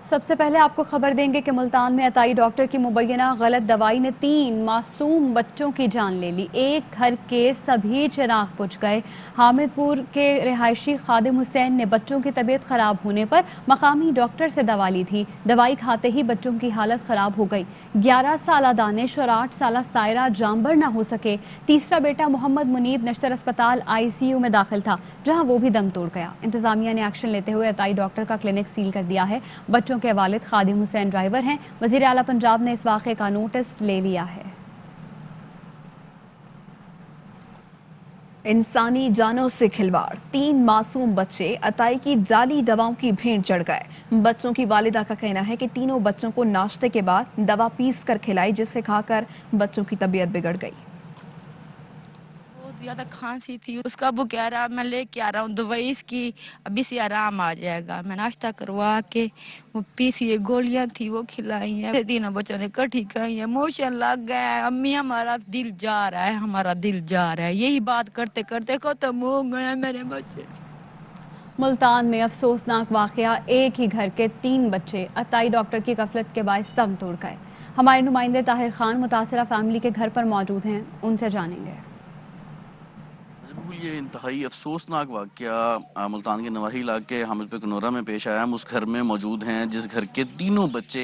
सबसे पहले आपको खबर देंगे कि मुल्तान में अताई डॉक्टर की मुबैना गलत दवाई ने 3 मासूम बच्चों की जान ले ली। एक घर के सभी चिराग बुझ गए। हामिदपुर के रिहायशी खादिम हुसैन ने बच्चों की तबीयत खराब होने पर मकामी डॉक्टर से दवा ली थी। दवाई खाते ही बच्चों की हालत खराब हो गई। 11 साला दानिश और 8 साला सायरा जामबर न हो सके। तीसरा बेटा मोहम्मद मुनीब नश्तर अस्पताल ICU में दाखिल था, जहां वो भी दम तोड़ गया। इंतजामिया ने एक्शन लेते हुए अताई डॉक्टर का क्लिनिक सील कर दिया है। बच्चों के वालिद खादिम हुसैन ड्राइवर हैं। वज़ीर आला पंजाब ने इस वाक़े का नोटिस ले लिया है। इंसानी जानों से खिलवाड़, 3 मासूम बच्चे अताई की जाली दवाओं की भेंट चढ़ गए। बच्चों की वालिदा का कहना है कि तीनों बच्चों को नाश्ते के बाद दवा पीस कर खिलाई, जिसे खाकर बच्चों की तबीयत बिगड़ गई। ज्यादा खांसी थी, उसका वो कह रहा मैं लेके आ रहा हूँ दवाई इसकी, अभी से आराम आ जाएगा। मैं नाश्ता करवा के वो पीसी गोलियां थी वो खिलाई है। तीनों बच्चों ने कठी खाई है। मोशन लग गया है, अम्मी हमारा दिल जा रहा है, हमारा दिल जा रहा है। यही बात करते करते खत्म हो गए मेरे बच्चे। मुल्तान में अफसोसनाक वाक़या, एक ही घर के 3 बच्चे अताई डॉक्टर की गफलत के बायस दम तोड़ गए। हमारे नुमाइंदे ताहिर खान मुतासरा फैमिली के घर पर मौजूद हैं, उनसे जानेंगे। ये इंतहाई अफसोसनाक वाक़या मुल्तान के नवाही इलाके हामिदपुर कनोरा में पेश आया। हम उस घर में मौजूद हैं जिस घर के तीनों बच्चे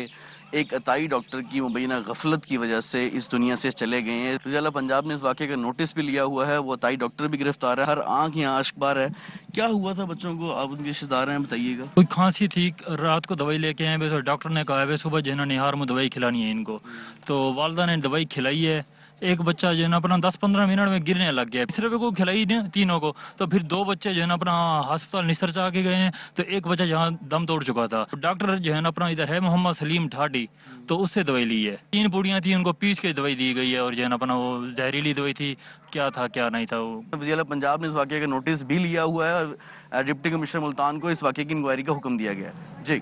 एक अताई डॉक्टर की मुबैना गफलत की वजह से इस दुनिया से चले गए हैं। वज़ीर आला पंजाब ने इस वाक़े का नोटिस भी लिया हुआ है। वो अताई डॉक्टर भी गिरफ्तार है। हर आंख यहाँ आश्कबार है। क्या हुआ था बच्चों को, आप उनके रिश्तेदार हैं, बताइएगा। कोई खांसी थी, रात को दवाई लेके आए, वैसे डॉक्टर ने कहा है सुबह जो है ना निहार में दवाई खिलानी है इनको, तो वालदा ने दवाई खिलाई है। एक बच्चा जो है ना अपना 10-15 मिनट में गिरने लग गया। सिर्फ को खिलाई ने तीनों को, तो फिर 2 बच्चे जो है ना अपना अस्पताल निस्तर से आके गए हैं, तो एक बच्चा जहाँ दम तोड़ चुका था। डॉक्टर जो है ना अपना इधर है मोहम्मद सलीम ठाडी, तो उससे दवाई ली है। 3 पुड़ियाँ थी, उनको पीस के दवाई दी गई है, और जो है ना अपना वो जहरीली दवाई थी, क्या था क्या नहीं था वो। वज़ीर आला पंजाब ने इस वाक़े का नोटिस भी लिया हुआ है और डिप्टी कमिश्नर मुल्तान को इस वाक़े की इंक्वायरी का हुक्म दिया गया है। जी।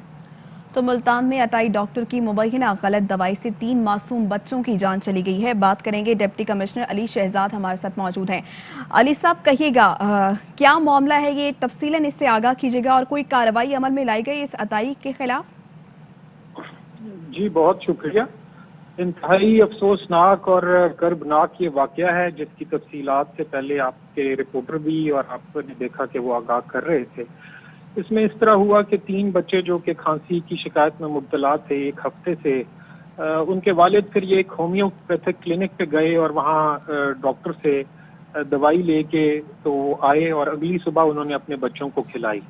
तो मुल्तान में अताई डॉक्टर की मुबैना गलत दवाई से 3 मासूम बच्चों की जान चली गई है। बात करेंगे, डिप्टी कमिश्नर अली शहजाद हमारे साथ मौजूद हैं। अली साहब, कहिएगा क्या मामला है, ये तफसीलन इससे आगाह कीजिएगा, और कोई कार्रवाई अमल में लाई गई इस अताई के खिलाफ? जी बहुत शुक्रिया। इंतहाई अफसोसनाक और कर्बनाक ये वाक़या है जिसकी तफसीलात से पहले आपके रिपोर्टर भी और आपने देखा कि वो आगाह कर रहे थे। इसमें इस तरह हुआ कि 3 बच्चे जो कि खांसी की शिकायत में मुब्तला थे 1 हफ्ते से, उनके वालिद फिर ये एक होम्योपैथिक क्लिनिक पे गए और वहाँ डॉक्टर से दवाई लेके तो आए, और अगली सुबह उन्होंने अपने बच्चों को खिलाई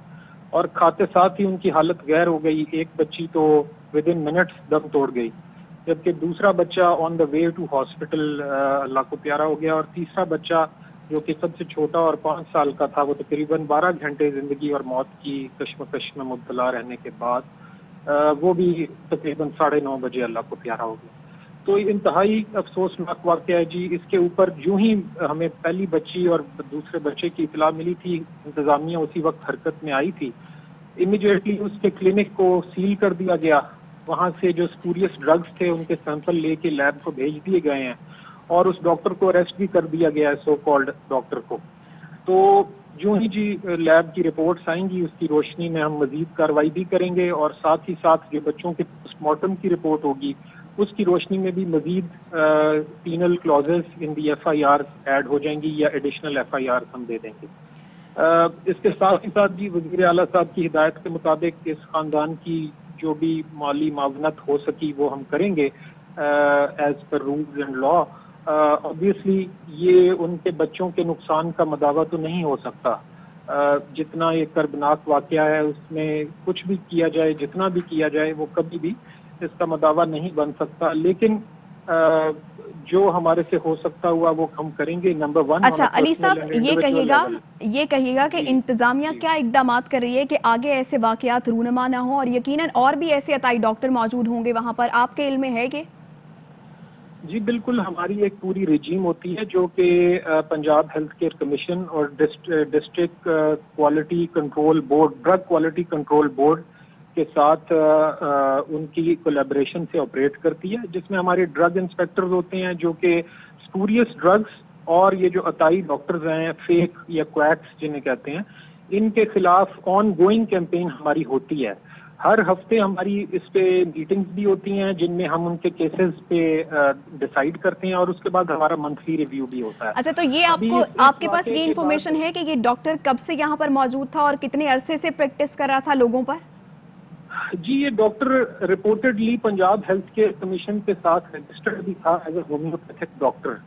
और खाते साथ ही उनकी हालत गैर हो गई। एक बच्ची तो विद इन मिनट्स दम तोड़ गई, जबकि दूसरा बच्चा on the way to hospital अल्लाह को प्यारा हो गया, और तीसरा बच्चा जो कि सबसे छोटा और 5 साल का था, वो तकरीबन 12 घंटे जिंदगी और मौत की कश्मकश में मुब्तला रहने के बाद वो भी तकरीबन 9:30 बजे अल्लाह को प्यारा हो गया। तो इंतहाई अफसोसनाक वाक़या है जी। इसके ऊपर यूं ही हमें पहली बच्ची और दूसरे बच्चे की इतला मिली थी, इंतजामिया उसी वक्त हरकत में आई थी। इमीडिएटली उसके क्लिनिक को सील कर दिया गया। वहाँ से जो स्पूरियस ड्रग्स थे उनके सैंपल लेके लैब को भेज दिए गए हैं, और उस डॉक्टर को अरेस्ट भी कर दिया गया है, सो कॉल्ड डॉक्टर को। तो जो ही जी लैब की रिपोर्ट्स आएंगी उसकी रोशनी में हम मजीद कार्रवाई भी करेंगे, और साथ ही साथ जो बच्चों के पोस्टमार्टम की रिपोर्ट होगी उसकी रोशनी में भी मजीद पीनल क्लॉजेस इन दी FIR ऐड हो जाएंगी, या एडिशनल FIR हम दे देंगे। इसके साथ ही साथ जी वज़ीर आला साहब की हिदायत के मुताबिक इस खानदान की जो भी माली मावनत हो सकी वो हम करेंगे as per rules and law. Obviously ये उनके बच्चों के नुकसान का मदावा तो नहीं हो सकता। जितना ये कर्बनाक वाक़या है उसमें कुछ भी किया जाए, जितना भी किया जाए, वो कभी भी इसका मदावा नहीं बन सकता। लेकिन जो हमारे से हो सकता हुआ वो हम करेंगे। नंबर 1। अच्छा अली साहब, ये कहिएगा कि इंतजामिया क्या इकदामात कर रही है कि आगे ऐसे वाक़यात रूनमा ना हो, और यकीनन और भी ऐसे अताई डॉक्टर मौजूद होंगे वहाँ पर, आपके इल्म में है कि? जी बिल्कुल, हमारी एक पूरी रजीम होती है जो कि पंजाब हेल्थ केयर कमीशन और district quality control board, drug quality control board के साथ उनकी कोलैबोरेशन से ऑपरेट करती है, जिसमें हमारे ड्रग इंस्पेक्टर्स होते हैं जो कि स्पूरियस ड्रग्स और ये जो अताई डॉक्टर्स हैं, फेक या क्वैक्स जिन्हें कहते हैं, इनके खिलाफ ऑन गोइंग कैंपेन हमारी होती है। हर हफ्ते हमारी इस पे मीटिंग्स भी होती हैं जिनमें हम उनके केसेस पे डिसाइड करते हैं और उसके बाद हमारा मंथली रिव्यू भी होता है। अच्छा, तो ये आपको आपके पास ये इन्फॉर्मेशन है कि ये डॉक्टर कब से यहाँ पर मौजूद था और कितने अरसे से प्रैक्टिस कर रहा था लोगों पर? जी, ये doctor reportedly Punjab health care commission के साथ रजिस्टर्ड भी था एज ए होम्योपैथिक डॉक्टर,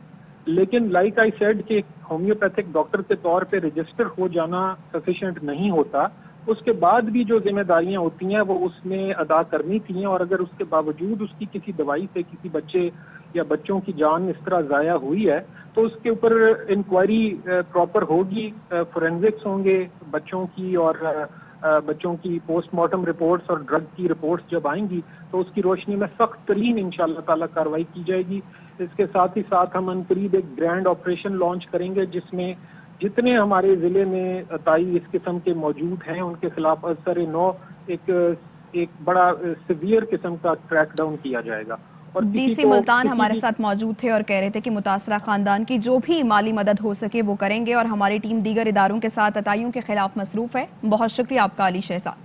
लेकिन लाइक आई सेड कि होम्योपैथिक डॉक्टर के तौर पे रजिस्टर हो जाना सफिशिएंट नहीं होता। उसके बाद भी जो जिम्मेदारियां होती हैं वो उसने अदा करनी थी, और अगर उसके बावजूद उसकी किसी दवाई से किसी बच्चे या बच्चों की जान इस तरह ज़ाया हुई है तो उसके ऊपर इंक्वायरी प्रॉपर होगी, फोरेंसिक्स होंगे बच्चों की, और बच्चों की पोस्टमार्टम रिपोर्ट्स और ड्रग की रिपोर्ट्स जब आएंगी तो उसकी रोशनी में सख्त तरीन इंशाअल्लाह ताला कार्रवाई की जाएगी। इसके साथ ही साथ हम अनकरीब एक ग्रैंड ऑपरेशन लॉन्च करेंगे जिसमें जितने हमारे ज़िले में अताई इस किस्म के मौजूद हैं उनके खिलाफ असर नौ एक बड़ा सिवियर किस्म का क्रैक डाउन किया जाएगा। और डीसी मुल्तान हमारे साथ मौजूद थे और कह रहे थे कि मुतासरा खानदान की जो भी माली मदद हो सके वो करेंगे और हमारी टीम दीगर इदारों के साथ अताइयों के खिलाफ मसरूफ़ है। बहुत शुक्रिया आपका अली शहजाद।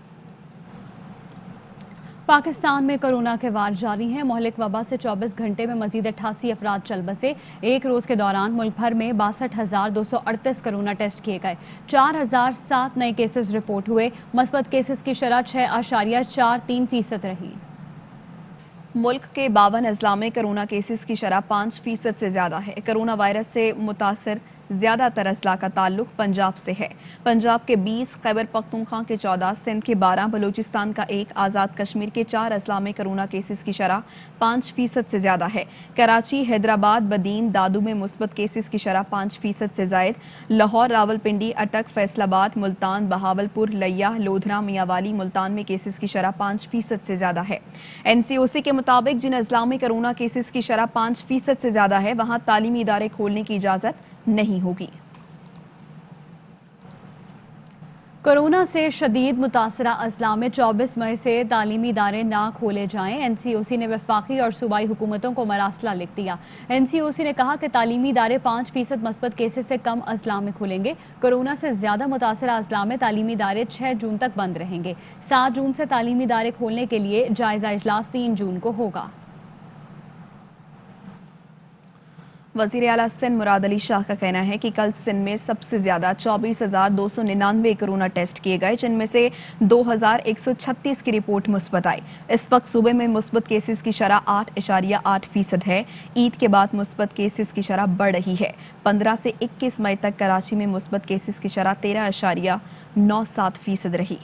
पाकिस्तान में कोरोना के वार जारी हैं। मोहलिक वबा से 24 घंटे में मजीद 88 अफराद चल बसे। एक रोज़ के दौरान मुल्क भर में 62,238 कोरोना टेस्ट किए गए। 4,007 नए केसेस रिपोर्ट हुए। मस्बत केसेस की शरह 6.43% रही। मुल्क के 52 अजला में कोरोना केसेस की शरह 5% से ज़्यादा है। कोरोना वायरस से मुतासर ज़्यादातर अजला का ताल्लुक पंजाब से है। पंजाब के 20, खैबर पख्तूनख्वा के 14, सिंध के 12, बलूचिस्तान का 1, आज़ाद कश्मीर के 4 अजला में कोरोना केसेस की शरह 5% से ज़्यादा है। कराची, हैदराबाद, बदीन, दादू में मुस्बत केसेस की शरह 5% से ज़ायद। लाहौर, रावलपिंडी, अटक, फैसलाबाद, मुल्तान, बहावलपुर, लिया, लोधरा, मियावाली, मुल्तान में केसेस की शरह 5% से ज़्यादा है। NCOC के मुताबिक जिन अजला में कोरोना केसेस की शरह 5% से ज़्यादा है वहाँ तालीमी इदारे खोलने की इजाज़त नहीं होगी। कोरोना से शदीद मुतासरा अजला में 24 मई से तालीमी इदारे ना खोले जाएं। NCOC ने वफाकी और सूबाई हुकूमतों को मरासला लिख दिया। NCOC ने कहा कि तालीमी इदारे 5% मस्बत केसेस से कम अजला में खुलेंगे। कोरोना से ज़्यादा मुतासरा अजला में तालीमी इदारे 6 जून तक बंद रहेंगे। 7 जून से तालीमी इदारे खोलने के लिए जायज़ा इजलास 3 जून को होगा। वज़ीर आला सिंध मुराद अली शाह का कहना है कि कल सिंध में सबसे ज़्यादा 24,299 कोरोना टेस्ट किए गए, जिनमें से 2,136 की रिपोर्ट मुस्बत आई। इस वक्त सूबे में मुस्बत केसेस की शरह 8.8% है। ईद के बाद मुस्बत केसेस की शरह बढ़ रही है। 15 से 21 मई तक कराची में मुस्बत केसेस की शरह 13.97% रही।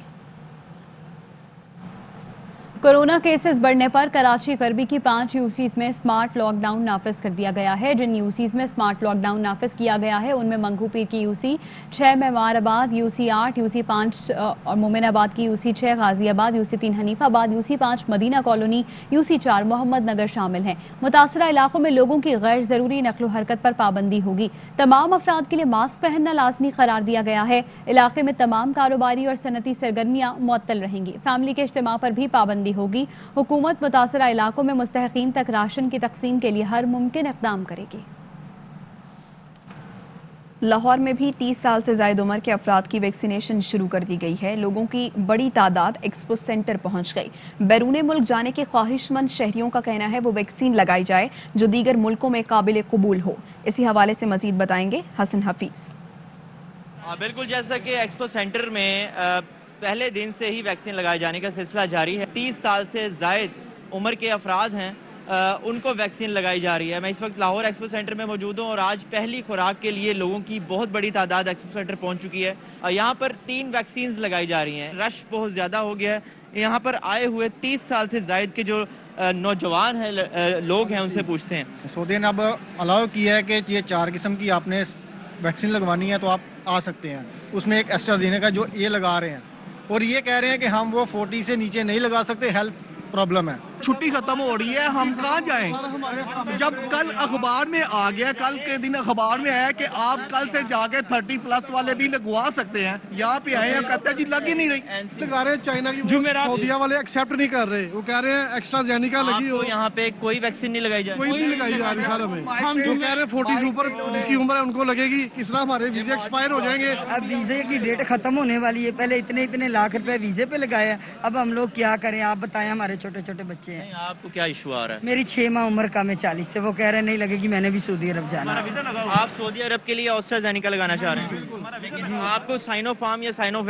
कोरोना केसेस बढ़ने पर कराची करबी की 5 यूसीज में स्मार्ट लॉकडाउन नाफिज कर दिया गया है। जिन यूसीज में स्मार्ट लॉकडाउन नाफिज किया गया है उनमें मंगू पीर की यूसी 6, मेवाराबाद यूसी 8, यूसी 5 और मोमिनाबाद की UC 6, Ghaziabad UC 3, Hanifabad UC 5, Madina colony UC 4, Mohammad Nagar शामिल हैं। मुतासरा इलाकों में लोगों की गैर ज़रूरी नकलो हरकत पर पाबंदी होगी। तमाम अफराद के लिए मास्क पहनना लाजमी करार दिया गया है। इलाके में तमाम कारोबारी और सनती सरगर्मियाँ मुअत्तल रहेंगी। फैमिली के इज्तिमा पर भी पाबंदी होगी। हुकूमत मुतासरा इलाकों में मुस्तहकीन तक राशन की तकसीम के लिए हर मुमकिन इक़दाम करेगी। लाहौर में भी 30 साल से ज़ायद उम्र के अफराद की वैक्सीनेशन शुरू कर दी गई है। लोगों की बड़ी तादाद एक्सपो सेंटर पहुंच गई। बैरून मुल्क जाने के ख्वाहिशमंद शहरियों का कहना है वो वैक्सीन लगाई जाए जो दीगर मुल्कों में काबिल कबूल हो। इसी हवाले से मजीद बताएंगे हसन हफीज़। बिल्कुल, जैसा कि एक्सपो सेंटर में पहले दिन से ही वैक्सीन लगाए जाने का सिलसिला जारी है। 30 साल से ज़ायद उम्र के अफराद हैं, उनको वैक्सीन लगाई जा रही है। मैं इस वक्त लाहौर एक्सपो सेंटर में मौजूद हूँ और आज पहली खुराक के लिए लोगों की बहुत बड़ी तादाद एक्सपो सेंटर पहुँच चुकी है। यहाँ पर 3 वैक्सीन लगाई जा रही हैं। रश बहुत ज़्यादा हो गया है। यहाँ पर आए हुए 30 साल से ज़ायद के जो नौजवान हैं, लोग हैं, उनसे पूछते हैं। सऊदी ने अब अलाउ किया है कि ये 4 किस्म की आपने वैक्सीन लगवानी है तो आप आ सकते हैं। उसमें एक एस्ट्राज़ेनेका जो ये लगा रहे हैं और ये कह रहे हैं कि हम वो 40 से नीचे नहीं लगा सकते, हेल्थ प्रॉब्लम है। چھٹی ختم ہو رہی ہے, ہم کہاں جائیں؟ جب کل اخبار میں آ گیا, کل کے دن اخبار میں آیا کہ آپ کل سے جا کے 30+ والے بھی لگوا سکتے ہیں, یہاں پہ آئے ہیں کہتے ہیں جی لگ ہی نہیں رہی. لگا رہے چائنا کی, سعودیہ والے ایکسیپٹ نہیں کر رہے, وہ کہہ رہے ہیں ایکسٹرا زینیکا لگی ہو. یہاں پہ کوئی ویکسین نہیں لگائی جائے, کوئی نہیں لگائی جا رہی سر ہمیں. وہ کہہ رہے ہیں 40 سے اوپر جس کی عمر ہے ان کو لگے گی, اس طرح ہمارے ویزے ایکسپائر ہو جائیں گے. اب ویزے کی ڈیٹ ختم ہونے والی ہے, پہلے اتنے لاکھ روپے ویزے پہ لگائے ہیں, اب ہم لوگ کیا کریں آپ بتائیں, ہمارے چھوٹے چھوٹے بچے ہیں. آپ کو کیا ایشو آ رہا ہے؟ میری 6 ماہ عمر کم ہے 40 سے, وہ کہہ رہے نہیں لگے گی, میں نے بھی سعودی عرب جانا. آپ سعودی عرب کے لیے آسٹرازینیکا لگانا چاہ رہے ہیں, آپ کو سائنو فارم یا سائنو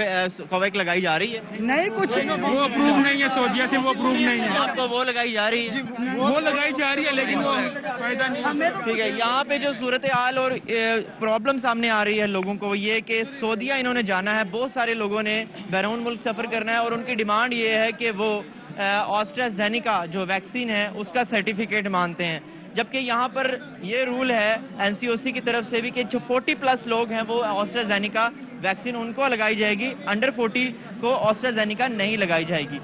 کوویک لگائی جا رہی ہے؟ نہیں, کچھ وہ اپروو نہیں ہے, سعودیہ سے وہ اپروو نہیں ہے. آپ کو وہ لگائی جا رہی ہے؟ وہ لگائی جا رہی ہے لیکن وہ فائدہ نہیں ہے. ٹھیک ہے, یہاں پہ جو صورتحال اور پرابلم سامنے آ رہی ہے لوگوں کو, یہ کہ سعودیہ انہوں نے جانا ہے, بہت سارے لوگوں نے بیرون ملک سفر کرنا ہے, اور ان کی ڈیمانڈ یہ ہے کہ وہ آسٹرازینیکا جو ویکسین ہے اس کا سرٹیفکیٹ مانتے ہیں, جبکہ یہاں پر یہ رول ہے NCOC کی طرف سے بھی کہ جو 40+ لوگ ہیں وہ آسٹرازینیکا ویکسین ان کو لگائی جائے گی, انڈر 40 کو آسٹرازینیکا نہیں لگائی جائے گی.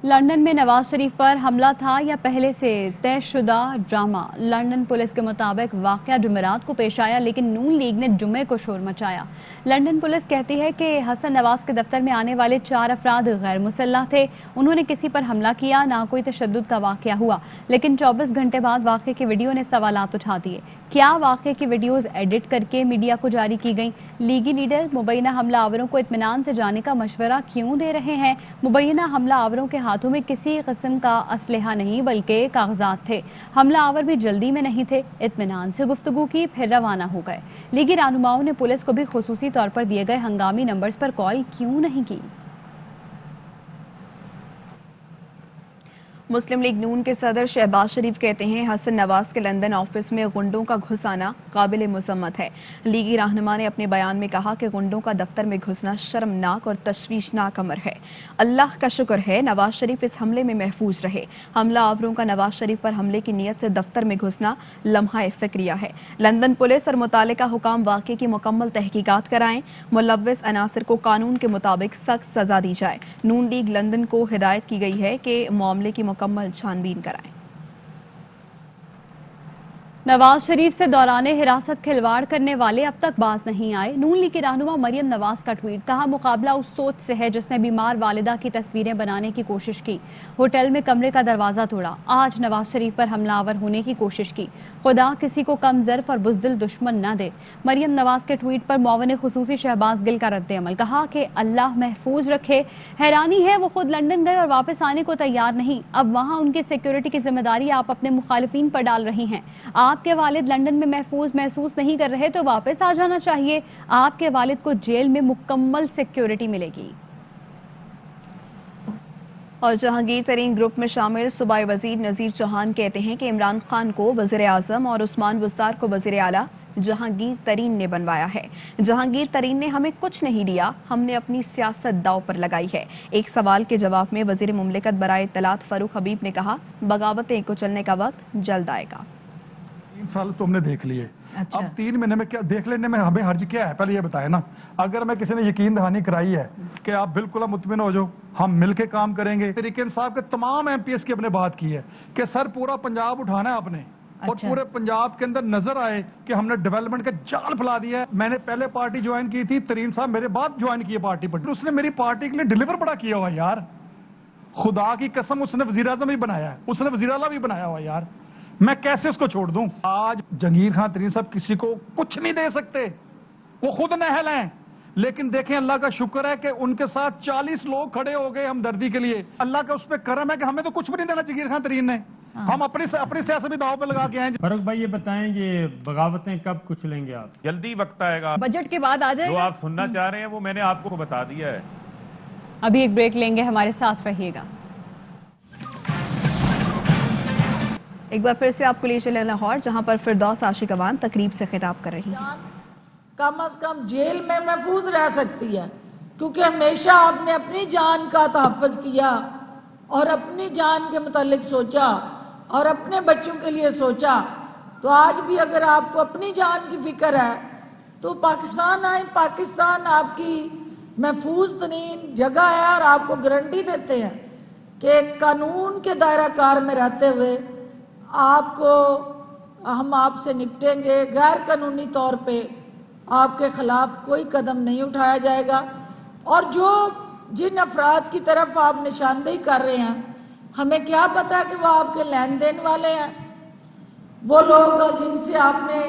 لندن میں نواز شریف پر حملہ تھا یا پہلے سے طے شدہ ڈرامہ؟ لندن پولیس کے مطابق واقعہ جمعرات کو پیش آیا, لیکن نون لیگ نے جمعے کو شور مچایا. لندن پولیس کہتی ہے کہ حسن نواز کے دفتر میں آنے والے 4 افراد غیر مسلح تھے. انہوں نے کسی پر حملہ کیا, نہ کوئی تشدد کا واقعہ ہوا, لیکن 24 گھنٹے بعد واقعے کی ویڈیو نے سوالات اٹھا دیے. کیا واقعے کی ویڈیوز ایڈٹ کر کے میڈیا کو جاری کی گئیں؟ لیگی لیڈر مبینہ حملہ آوروں کو اطمینان سے جانے کا مشورہ کیوں دے رہے ہیں؟ مبینہ حملہ آوروں کے ہاتھوں میں کسی قسم کا اسلحہ نہیں بلکہ کاغذات تھے. حملہ آور بھی جلدی میں نہیں تھے, اطمینان سے گفتگو کی پھر روانہ ہو گئے. لیگی رہنماؤں نے پولیس کو بھی خصوصی طور پر دیے گئے ہنگامی نمبرز پر کال کیوں نہیں کی؟ مسلم لیگ نون کے صدر شہباز شریف کہتے ہیں حسن نواز کے لندن آفس میں غنڈوں کا گھس آنا قابل مذمت ہے. لیگی رہنما نے اپنے بیان میں کہا کہ غنڈوں کا دفتر میں گھسنا شرمناک اور تشویشناک امر ہے. اللہ کا شکر ہے نواز شریف اس حملے میں محفوظ رہے. حملہ آوروں کا نواز شریف پر حملے کی نیت سے دفتر میں گھسنا لمحہ فکریہ ہے. لندن پولیس اور متعلقہ حکام واقعے کی مکمل تحقیقات کرائیں. ملوث عناصر کو قانون کے مطابق سخت سزا دی جائے. نون لیگ لندن کو ہدایت کی گئی ہے کہ معاملے کی مکمل چھانبین کرائیں. نواز شریف سے دوران حراست کھلواڑ کرنے والے اب تک باز نہیں آئے. نون لیگ کی رہنما مریم نواز کا ٹویٹ, کہا مقابلہ اس سوچ سے ہے جس نے بیمار والدہ کی تصویریں بنانے کی کوشش کی, ہوٹل میں کمرے کا دروازہ توڑا, آج نواز شریف پر حملہ آور ہونے کی کوشش کی. خدا کسی کو کم ظرف اور بزدل دشمن نہ دے. مریم نواز کے ٹویٹ پر معاون خصوصی شہباز گل کا رد عمل, کہا کہ اللہ محفوظ رکھے. حیرانی ہے وہ خود لندن گئے اور واپس آنے کو تیار نہیں. اب وہاں ان کی سیکیورٹی کی ذمہ داری آپ اپنے مخالفین پر ڈال رہی ہیں. آپ کے والد لندن میں محفوظ محسوس نہیں کر رہے تو واپس آ جانا چاہیے. آپ کے والد کو جیل میں مکمل سیکیورٹی ملے گی. اور جہانگیر ترین گروپ میں شامل صوبائی وزیر نذیر چوہان کہتے ہیں کہ عمران خان کو وزیر اعظم اور عثمان بزدار کو وزیر اعلیٰ جہانگیر ترین نے بنوایا ہے. جہانگیر ترین نے ہمیں کچھ نہیں دیا, ہم نے اپنی سیاست داؤ پر لگائی ہے. ایک سوال کے جواب میں وزیر مملکت برائے اطلاعات فاروق حبیب نے کہا بغاوتیں کچلنے کا وقت جلد آئے گا. 3 سال تو ہم نے دیکھ لیے, اب 3 مہینے میں کیا دیکھ لینے میں ہمیں حرج کیا ہے؟ پہلے یہ بتائیں نا. اگر میں کسی نے یقین دہانی کرائی ہے کہ آپ بالکل مطمئن ہو جاؤ, ہم مل کے کام کریں گے. تحریک انصاف کے تمام MPs کی اپنے بات کی ہے کہ سر پورا پنجاب اٹھانا ہے آپ نے, اور پورے پنجاب کے اندر نظر آئے کہ ہم نے ڈیولپمنٹ کا جال پھیلا دیا ہے. میں نے پہلے پارٹی جوائن کی تھی, ترین صاحب میرے بعد جوائن کی پارٹی پر, اس نے میری پارٹی کے لیے ڈیلیور بڑا کیا ہوا یار. خدا کی قسم اس نے وزیر اعظم بھی بنایا ہے, اس نے وزیر اعلیٰ بھی بنایا ہوا یار. میں کیسے اس کو چھوڑ دوں؟ آج جہانگیر خان ترین صاحب کسی کو کچھ نہیں دے سکتے, وہ خود نہل ہیں. لیکن دیکھیں اللہ کا شکر ہے کہ ان کے ساتھ 40 لوگ کھڑے ہو گئے ہمدردی کے لیے. اللہ کا اس پہ کرم ہے کہ ہمیں تو کچھ بھی نہیں دینا جہانگیر خان ترین نے. ہم اپنی سیاست بھی داؤ پہ لگا کے آئے. فاروق بھائی یہ بتائیں یہ بغاوتیں کب کچھ لیں گے آپ؟ جلدی وقت آئے گا, بجٹ کے بعد آ جائے گا. جو آپ سننا چاہ رہے ہیں وہ میں نے آپ کو بتا دیا ہے. ابھی ایک بریک لیں گے, ہمارے ساتھ رہیے گا. ایک بار پھر سے آپ کو لے چلے لاہور, جہاں پر فردوس عاشقوان تقریب سے خطاب کر رہی ہیں. کم از کم جیل میں محفوظ رہ سکتی ہے, کیونکہ ہمیشہ آپ نے اپنی جان کا تحفظ کیا اور اپنی جان کے متعلق سوچا اور اپنے بچوں کے لیے سوچا. تو آج بھی اگر آپ کو اپنی جان کی فکر ہے تو پاکستان آئیں. پاکستان آپ کی محفوظ ترین جگہ ہے اور آپ کو گارنٹی دیتے ہیں کہ قانون کے دائرہ کار میں رہتے ہوئے ہم آپ سے نپٹیں گے، غیر قانونی طور پہ آپ کے خلاف کوئی قدم نہیں اٹھایا جائے گا۔ اور جن افراد کی طرف آپ نشاندہی کر رہے ہیں، ہمیں کیا پتا کہ وہ آپ کے لین دین والے ہیں، وہ لوگ جن سے آپ نے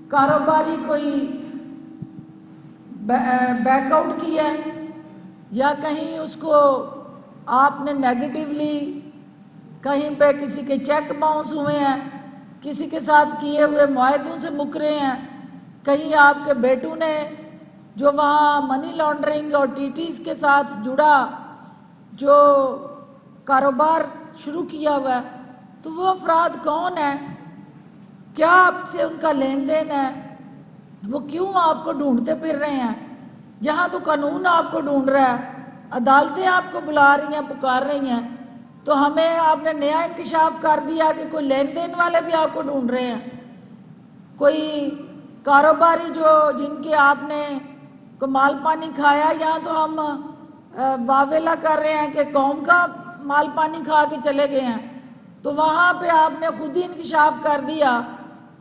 کاروباری کوئی بیک آؤٹ کیا ہے، یا کہیں اس کو آپ نے نیگیٹیولی کہیں پہ کسی کے چیک باؤنس ہوئے ہیں، کسی کے ساتھ کیے ہوئے معاہدوں سے مکرے ہیں، کہیں آپ کے بیٹوں نے جو وہاں منی لانڈرنگ اور ٹی ٹیز کے ساتھ جڑا جو کاروبار شروع کیا ہوا ہے، تو وہ افراد کون ہیں، کیا آپ سے ان کا لین دین ہے، وہ کیوں آپ کو ڈھونڈتے پھر رہے ہیں؟ یہاں تو قانون آپ کو ڈھونڈ رہا ہے، عدالتیں آپ کو بلا رہی ہیں، پکار رہی ہیں، تو ہمیں آپ نے نیا انکشاف کر دیا کہ کوئی لین دین والے بھی آپ کو ڈھونڈ رہے ہیں، کوئی کاروباری جن کے آپ نے کو مال پانی کھایا۔ یہاں تو ہم واویلا کر رہے ہیں کہ قوم کا مال پانی کھا کے چلے گئے ہیں، تو وہاں پہ آپ نے خود ہی انکشاف کر دیا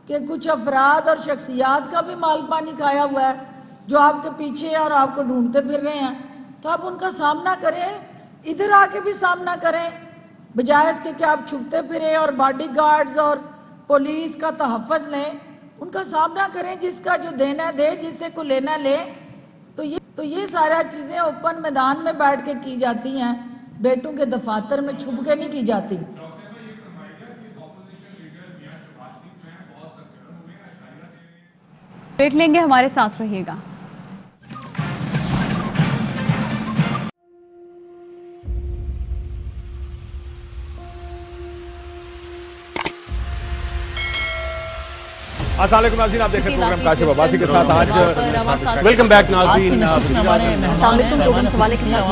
کہ کچھ افراد اور شخصیات کا بھی مال پانی کھایا ہوا ہے جو آپ کے پیچھے ہیں اور آپ کو ڈھونڈتے پھر رہے ہیں۔ تو آپ ان کا سامنا کریں، ادھر آ کے بھی سامنا کریں، بجائے اس کے کہ آپ چھپتے پھریں اور باڈی گارڈز اور پولیس کا تحفظ لیں۔ ان کا سامنا کریں، جس کا جو دینا دے، جس سے کو لینا لے۔ تو یہ سارا چیزیں اوپن میدان میں بیٹھ کے کی جاتی ہیں، بیٹوں کے دفاتر میں چھپ کے نہیں کی جاتی۔ بریک لیں گے، ہمارے ساتھ رہیے گا۔ السلام علیکم ناظرین، آپ دیکھ رہے ہیں پروگرام کاشف عباسی کے ساتھ آج ویلکم بیک ناظرین۔ السلام علیکم، پروگرام سوالے کے ساتھ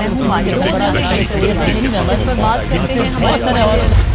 میں ہوں